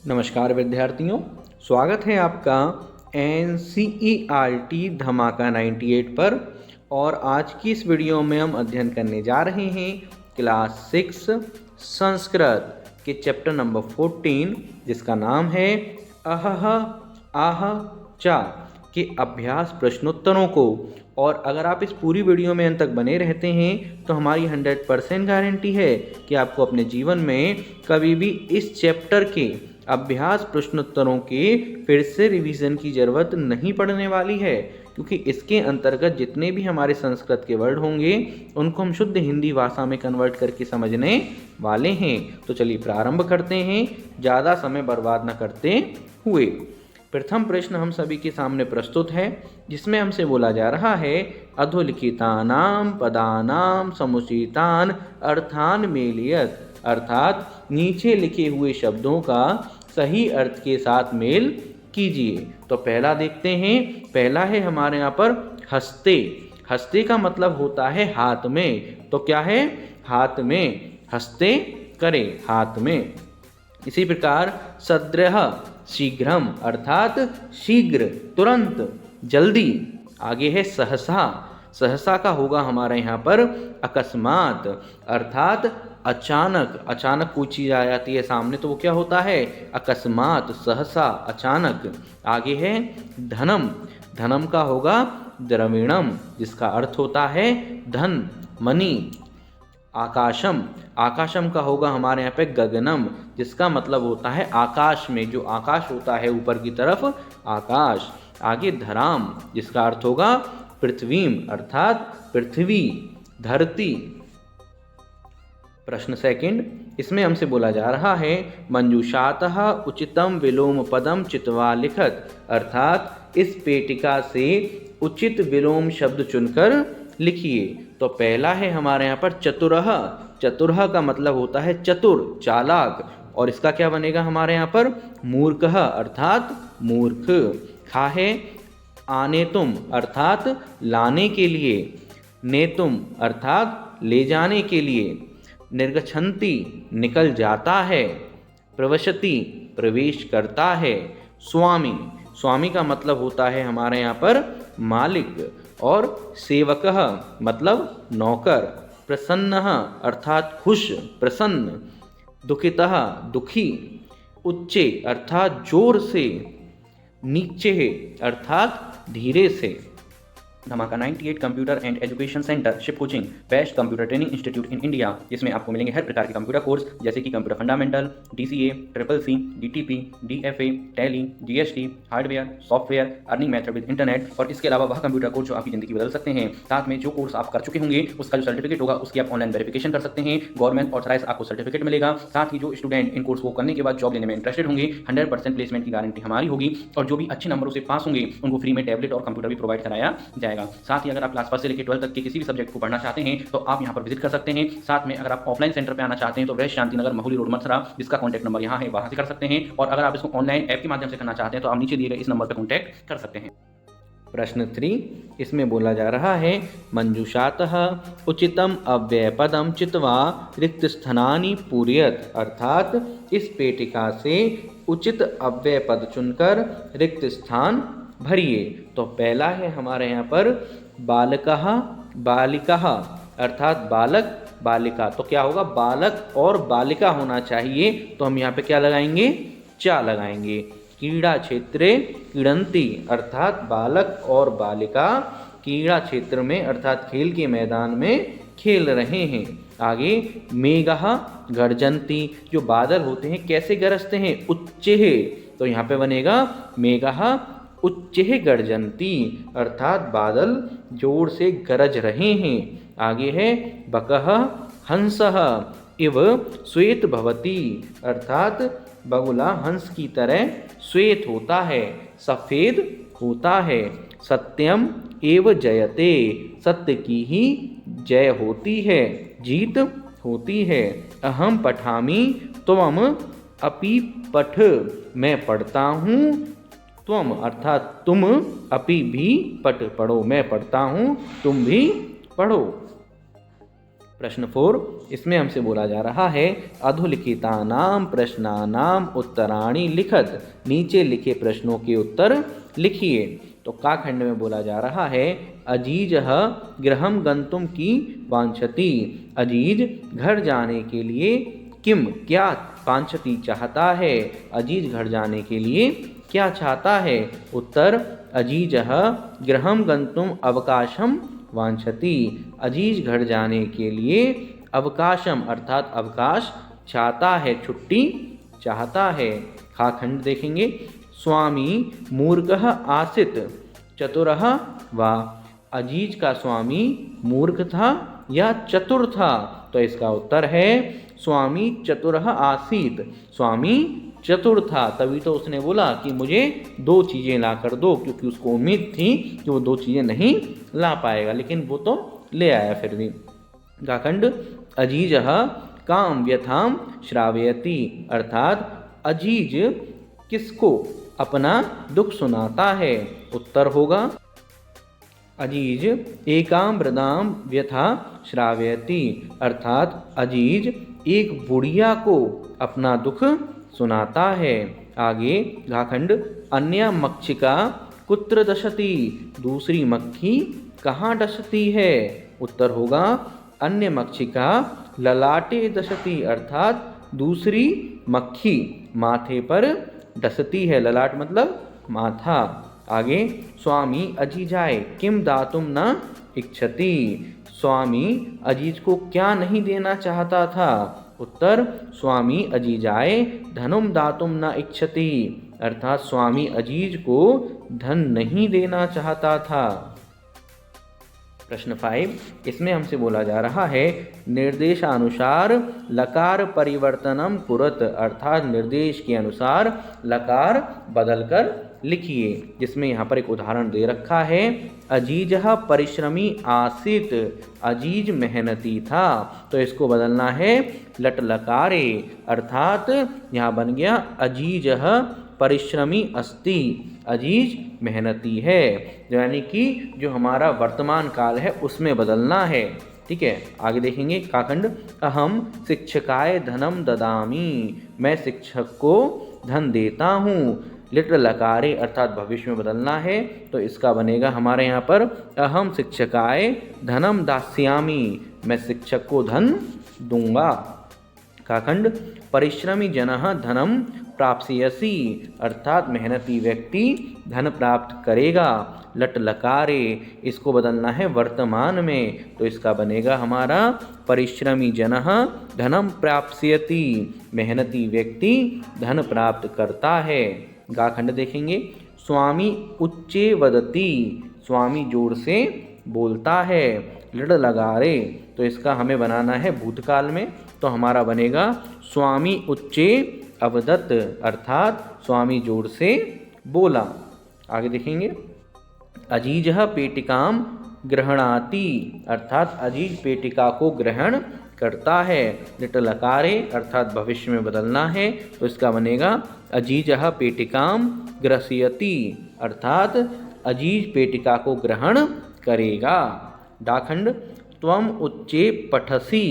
नमस्कार विद्यार्थियों, स्वागत है आपका NCERT धमाका 98 पर। और आज की इस वीडियो में हम अध्ययन करने जा रहे हैं क्लास 6 संस्कृत के चैप्टर नंबर 14, जिसका नाम है अहह आह चा के अभ्यास प्रश्नोत्तरों को। और अगर आप इस पूरी वीडियो में अंत तक बने रहते हैं तो हमारी 100% गारंटी है कि आपको अपने जीवन में कभी भी इस चैप्टर के अभ्यास प्रश्नोत्तरों के फिर से रिवीजन की ज़रूरत नहीं पड़ने वाली है, क्योंकि इसके अंतर्गत जितने भी हमारे संस्कृत के वर्ड होंगे उनको हम शुद्ध हिंदी भाषा में कन्वर्ट करके समझने वाले हैं। तो चलिए प्रारंभ करते हैं, ज़्यादा समय बर्बाद न करते हुए। प्रथम प्रश्न हम सभी के सामने प्रस्तुत है, जिसमें हमसे बोला जा रहा है अधोलिखितानां पदानां समुचितान अर्थान मेलयत, अर्थात नीचे लिखे हुए शब्दों का सही अर्थ के साथ मेल कीजिए। तो पहला देखते हैं, पहला है हमारे यहाँ पर हस्ते। हस्ते का मतलब होता है हाथ में। तो क्या है? हाथ में, हस्ते करें हाथ में। इसी प्रकार सद्रह शीघ्रम, अर्थात शीघ्र, तुरंत, जल्दी। आगे है सहसा। सहसा का होगा हमारे यहाँ पर अकस्मात, अर्थात अचानक। अचानक कोई चीज़ आ जाती है सामने तो वो क्या होता है? अकस्मात, सहसा, अचानक। आगे है धनम। धनम का होगा द्रविणम, जिसका अर्थ होता है धन, मनी। आकाशम। आकाशम का होगा हमारे यहाँ पे गगनम, जिसका मतलब होता है आकाश में, जो आकाश होता है ऊपर की तरफ, आकाश। आगे धराम, जिसका अर्थ होगा पृथ्वीम, अर्थात पृथ्वी, धरती। प्रश्न सेकंड, इसमें हमसे बोला जा रहा है मंजूषातः उचितम विलोम पदम चित्वा लिखत, अर्थात इस पेटिका से उचित विलोम शब्द चुनकर लिखिए। तो पहला है हमारे यहाँ पर चतुरः। चतुरः का मतलब होता है चतुर, चालाक। और इसका क्या बनेगा हमारे यहाँ पर? मूर्खः, अर्थात मूर्ख। खा है आनेतुम, अर्थात लाने के लिए। नेतुम, अर्थात ले जाने के लिए। निर्गच्छन्ति, निकल जाता है। प्रवशति, प्रवेश करता है। स्वामी। स्वामी का मतलब होता है हमारे यहाँ पर मालिक। और सेवकः मतलब नौकर। प्रसन्नः, अर्थात खुश, प्रसन्न। दुखितः, दुखी। उच्चे, अर्थात जोर से। नीचे, अर्थात धीरे से। धमाका 98 computer and education centre ship coaching, best computer training institute in India, जिसमें आपको मिलेंगे हर प्रकार के कंप्यूटर कोर्स, जैसे कि computer fundamental, DCA, CCC, DTP, DFA, tally, GST, hardware, software, earning method with internet. और इसके अलावा वह कंप्यूटर कोर्स जो आपकी ज़िंदगी बदल सकते हैं। साथ में जो कोर्स आप कर चुके होंगे उसका जो सर्टिफिकेट होगा उसकी आप ऑनलाइन वेरिफिकेशन कर सकते हैं। गवर्नमेंट ऑथराइज आपको सर्टिफिकेट मिलेगा। साथ ही जो स्टूडेंट इन कोर्स को करने के बाद जॉब लेने में इंटरेस्टेड होंगे, 100% प्लेसमेंट की गारंटी हमारी होगी। और जो भी अच्छे नंबरों से पास होंगे उनको फ्री में टैबलेट और कंप्यूटर भी प्रोवाइड कराया जाएगा। साथ ही अगर आप क्लास 1 से लेकर 12 तक के किसी भी सब्जेक्ट को पढ़ना चाहते हैं तो आप यहां पर विजिट कर सकते हैं। साथ में अगर आप ऑफलाइन सेंटर पे आना चाहते हैं तो वेस्ट शांति नगर, महुली रोड, मथुरा, जिसका कॉन्टैक्ट नंबर यहां है, वहां से कर सकते हैं। और अगर आप इसको ऑनलाइन ऐप के माध्यम से करना चाहते हैं तो आप नीचे दिए गए इस नंबर पर कॉन्टैक्ट कर सकते हैं। प्रश्न 3, इसमें बोला जा रहा है मंजूषातः उचितम अव्ययपदम चित्वा रिक्त स्थानानि पूरयत, अर्थात इस पेटिका से उचित अव्यय पद चुनकर रिक्त स्थान भरिए। तो पहला है हमारे यहाँ पर बालकः बालिकाः, अर्थात बालक, बालिका। तो क्या होगा? बालक और बालिका होना चाहिए, तो हम यहाँ पे क्या लगाएंगे? चा लगाएंगे। क्रीड़ा क्षेत्रे क्रीडन्ति, अर्थात बालक और बालिका क्रीड़ा क्षेत्र में, अर्थात खेल के मैदान में खेल रहे हैं। आगे मेघः गर्जन्ति, जो बादल होते हैं कैसे गरजते हैं? उच्चैः। तो यहाँ पे बनेगा मेघः उच्चैः गर्जन्ति, अर्थात बादल जोर से गरज रहे हैं। आगे है बकः हंसः इव श्वेत भवति, अर्थात बगुला हंस की तरह श्वेत होता है, सफ़ेद होता है। सत्यम एव जयते, सत्य की ही जय होती है, जीत होती है। अहम पठामि त्वम अपि पठ, मैं पढ़ता हूँ, त्वम अर्थात तुम, अपि भी पठ पढ़ो, मैं पढ़ता हूँ तुम भी पढ़ो। प्रश्न 4, इसमें हमसे बोला जा रहा है अधोलिखितानां प्रश्नानां उत्तराणि लिखत, नीचे लिखे प्रश्नों के उत्तर लिखिए। तो का खंड में बोला जा रहा है अजीजः गृहं गंतुम की वांछति, अजीज घर जाने के लिए किम क्या वांछति चाहता है, अजीज घर जाने के लिए क्या चाहता है। उत्तर अजीजः गृहं गंतुम अवकाशम वांछति, अजीज घर जाने के लिए अवकाशम अर्थात अवकाश चाहता है, छुट्टी चाहता है। खा खंड देखेंगे स्वामी मूर्खः आसीत् चतुरः वा, अजीज का स्वामी मूर्ख था या चतुर था। तो इसका उत्तर है स्वामी चतुरः आसीत्, स्वामी चतुर था, तभी तो उसने बोला कि मुझे 2 चीज़ें ला कर दो, क्योंकि उसको उम्मीद थी कि वो 2 चीज़ें नहीं ला पाएगा, लेकिन वो तो ले आया फिर भी। गाखंड अजीजः काम व्यथां श्रावयति, अर्थात अजीज किसको अपना दुख सुनाता है। उत्तर होगा अजीज एकां वृद्धां व्यथा श्रावयति, अर्थात अजीज एक बुढ़िया को अपना दुख सुनाता है। आगे घाखंड अन्य मक्षिका कुत्र दशति, दूसरी मक्खी कहाँ डसती है। उत्तर होगा अन्य मक्षिका ललाटे दशति, अर्थात दूसरी मक्खी माथे पर डसती है। ललाट मतलब माथा। आगे स्वामी अजीजाय किम दातुम न इच्छति, स्वामी अजीज को क्या नहीं देना चाहता था। उत्तर स्वामी अजीजाय धनुम दातुम न इच्छति, अर्थात स्वामी अजीज को धन नहीं देना चाहता था। प्रश्न 5, इसमें हमसे बोला जा रहा है निर्देशानुसार लकार परिवर्तनम कुरत, अर्थात निर्देश के अनुसार लकार बदलकर लिखिए। जिसमें यहाँ पर एक उदाहरण दे रखा है अजीजः परिश्रमी आसीत, अजीज मेहनती था, तो इसको बदलना है लट लकारे, अर्थात यहाँ बन गया अजीजः परिश्रमी अस्ति, अजीज मेहनती है, यानी कि जो हमारा वर्तमान काल है उसमें बदलना है। ठीक है, आगे देखेंगे काखंड अहम शिक्षकाय धनम ददामी, मैं शिक्षक को धन देता हूँ। लिट लकारे अर्थात भविष्य में बदलना है, तो इसका बनेगा हमारे यहाँ पर अहम शिक्षकाय धनम दास्यामी, मैं शिक्षक को धन दूंगा। काखंड परिश्रमी जनः धनम प्राप्स्यसि, अर्थात मेहनती व्यक्ति धन प्राप्त करेगा। लट लकारे इसको बदलना है वर्तमान में, तो इसका बनेगा हमारा परिश्रमी जनः धनम प्राप्स्यति, मेहनती व्यक्ति धन प्राप्त करता है। गाखंड देखेंगे स्वामी उच्चे वदति, स्वामी जोर से बोलता है। लड़ लगारे, तो इसका हमें बनाना है भूतकाल में, तो हमारा बनेगा स्वामी उच्चे अवदत, अर्थात स्वामी जोर से बोला। आगे देखेंगे अजीजः पेटिकां ग्रहणाति, अर्थात अजीज पेटिका को ग्रहण करता है। लिट लकारे अर्थात भविष्य में बदलना है, तो इसका बनेगा अजीजः पेटिकां ग्रस्यति, अर्थात अजीज पेटिका को ग्रहण करेगा। डाखंड त्वम उच्चे पठसि,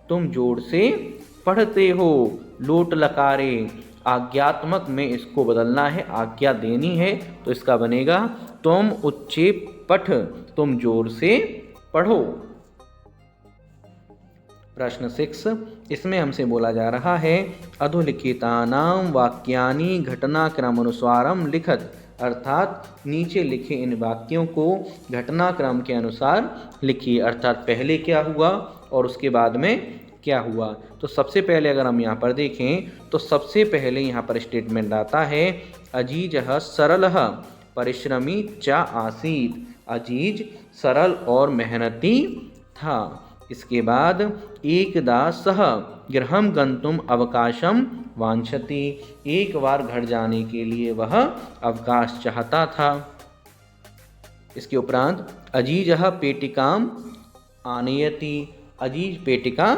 तुम जोर से पढ़ते हो। लोट लकारे आज्ञात्मक में इसको बदलना है, आज्ञा देनी है, तो इसका बनेगा तुम उच्चे पठ, तुम जोर से पढ़ो। प्रश्न 6, इसमें हमसे बोला जा रहा है अधोलिखितानां वाक्यानि घटनाक्रमानुसारम लिखत, अर्थात नीचे लिखे इन वाक्यों को घटनाक्रम के अनुसार लिखिए, अर्थात पहले क्या हुआ और उसके बाद में क्या हुआ। तो सबसे पहले अगर हम यहाँ पर देखें तो सबसे पहले यहाँ पर स्टेटमेंट आता है अजीजः सरलः परिश्रमी च आसीत्, अजीज सरल और मेहनती था। इसके बाद एकदा सः गृहं गंतुम अवकाशम वांछति, एक बार घर जाने के लिए वह अवकाश चाहता था। इसके उपरांत अजीजः पेटिकां आनयति, अजीज पेटिका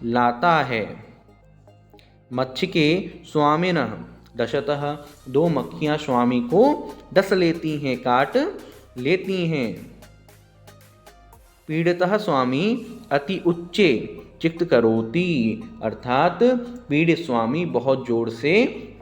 लाता है। मक्षिके स्वामिनः दशतः, 2 मक्खियाँ स्वामी को डस लेती हैं, काट लेती हैं। पीड़ितः स्वामी अति उच्चे चित्त करोति, अर्थात पीड़ित स्वामी बहुत जोर से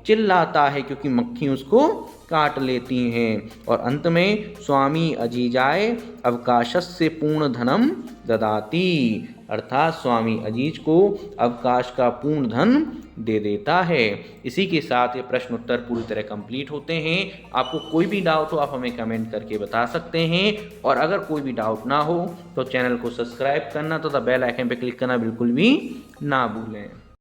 चिल्लाता है क्योंकि मक्खी उसको काट लेती हैं। और अंत में स्वामी अजीजाय अवकाशस्य पूर्ण धनम ददाति, अर्थात स्वामी अजीज को अवकाश का पूर्ण धन दे देता है। इसी के साथ ये प्रश्न उत्तर पूरी तरह कंप्लीट होते हैं। आपको कोई भी डाउट हो आप हमें कमेंट करके बता सकते हैं, और अगर कोई भी डाउट ना हो तो चैनल को सब्सक्राइब करना तथा बेल आइकन पर क्लिक करना बिल्कुल भी ना भूलें।